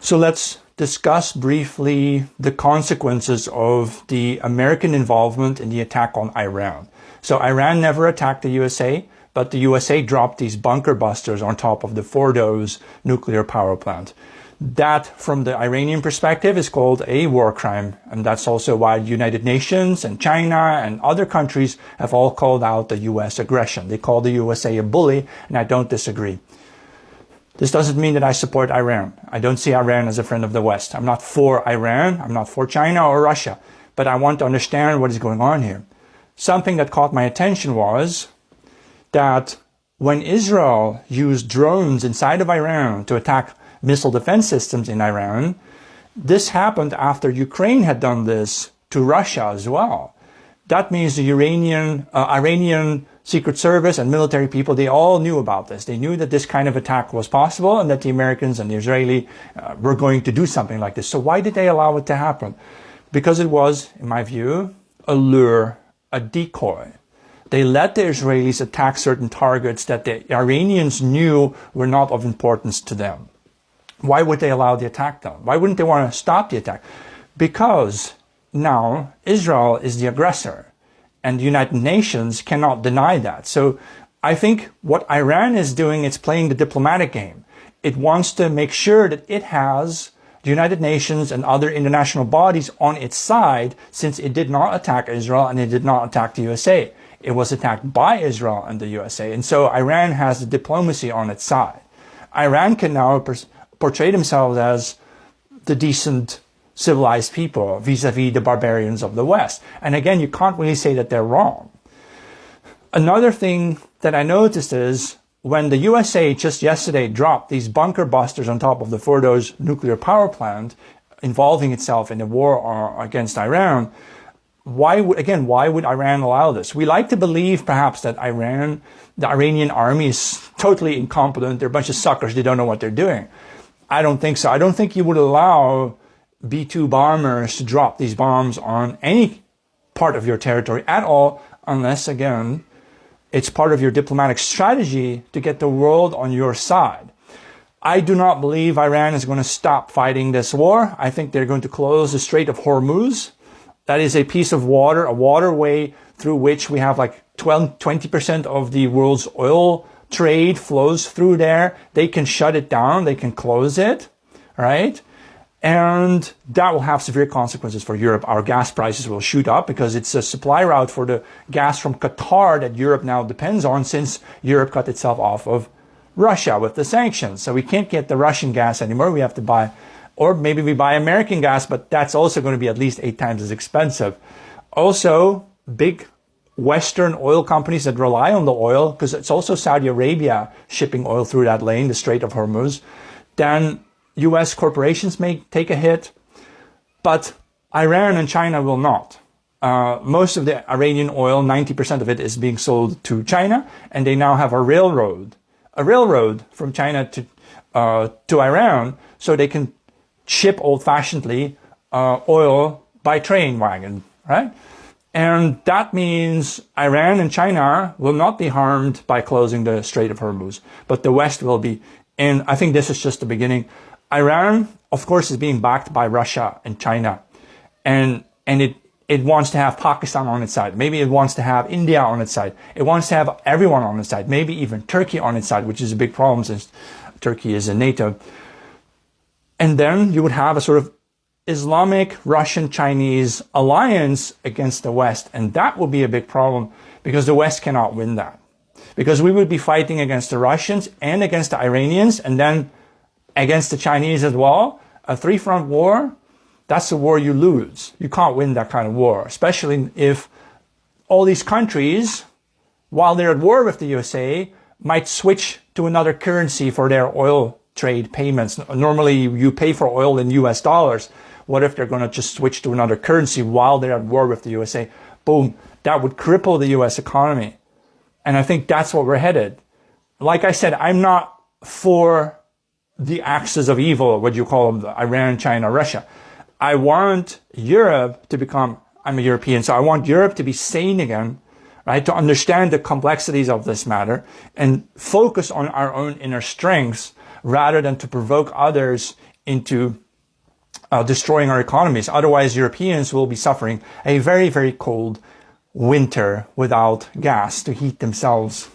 So let's discuss briefly the consequences of the American involvement in the attack on Iran. So Iran never attacked the USA, but the USA dropped these bunker busters on top of the Fordo's nuclear power plant. That, from the Iranian perspective, is called a war crime. And that's also why the United Nations and China and other countries have all called out the US aggression. They call the USA a bully, and I don't disagree. This doesn't mean that I support Iran. I don't see Iran as a friend of the West. I'm not for Iran. I'm not for China or Russia. But I want to understand what is going on here. Something that caught my attention was that when Israel used drones inside of Iran to attack missile defense systems in Iran, this happened after Ukraine had done this to Russia as well. That means the Iranian Secret Service and military people, they all knew about this. They knew that this kind of attack was possible and that the Americans and the Israeli were going to do something like this. So why did they allow it to happen? Because it was, in my view, a lure, a decoy. They let the Israelis attack certain targets that the Iranians knew were not of importance to them. Why would they allow the attack then? Why wouldn't they want to stop the attack? Because now Israel is the aggressor and the United Nations cannot deny that. So I think what Iran is doing, it's playing the diplomatic game. It wants to make sure that it has the United Nations and other international bodies on its side, since it did not attack Israel and it did not attack the USA. It was attacked by Israel and the USA. And so Iran has the diplomacy on its side. Iran can now portray themselves as the decent, civilized people vis-a-vis the barbarians of the West. And again, you can't really say that they're wrong. Another thing that I noticed is when the USA just yesterday dropped these bunker busters on top of the Fordo's nuclear power plant, involving itself in a war against Iran, why would Iran allow this? We like to believe perhaps that the Iranian army is totally incompetent. They're a bunch of suckers. They don't know what they're doing. I don't think so. I don't think you would allow B-2 bombers to drop these bombs on any part of your territory at all, unless, again, it's part of your diplomatic strategy to get the world on your side. I do not believe Iran is going to stop fighting this war. I think they're going to close the Strait of Hormuz. That is a piece of water, a waterway through which we have like 20% of the world's oil trade flows through there. They can shut it down. They can close it, right? And that will have severe consequences for Europe. Our gas prices will shoot up because it's a supply route for the gas from Qatar that Europe now depends on, since Europe cut itself off of Russia with the sanctions. So we can't get the Russian gas anymore. We have to buy, or maybe we buy American gas, but that's also going to be at least 8 times as expensive. Also, big Western oil companies that rely on the oil, because it's also Saudi Arabia shipping oil through that lane, the Strait of Hormuz, then US corporations may take a hit, but Iran and China will not. Most of the Iranian oil, 90% of it, is being sold to China, and they now have a railroad from China to Iran, so they can ship old-fashionedly oil by train wagon, right? And that means Iran and China will not be harmed by closing the Strait of Hormuz, but the West will be. And I think this is just the beginning. Iran, of course, is being backed by Russia and China, and it wants to have Pakistan on its side. Maybe it wants to have India on its side. It wants to have everyone on its side, maybe even Turkey on its side, which is a big problem since Turkey is in NATO. And then you would have a sort of Islamic, Russian, Chinese alliance against the West. And that would be a big problem because the West cannot win that. Because we would be fighting against the Russians and against the Iranians and then against the Chinese as well. A 3-front war, that's a war you lose. You can't win that kind of war, especially if all these countries, while they're at war with the USA, might switch to another currency for their oil trade payments. Normally you pay for oil in US dollars. What if they're going to just switch to another currency while they're at war with the USA? Boom, that would cripple the US economy. And I think that's what we're headed. Like I said, I'm not for the axis of evil, what you call them, Iran, China, Russia. I want Europe to become, I'm a European, so I want Europe to be sane again, right? To understand the complexities of this matter and focus on our own inner strengths rather than to provoke others into destroying our economies. Otherwise, Europeans will be suffering a very, very cold winter without gas to heat themselves.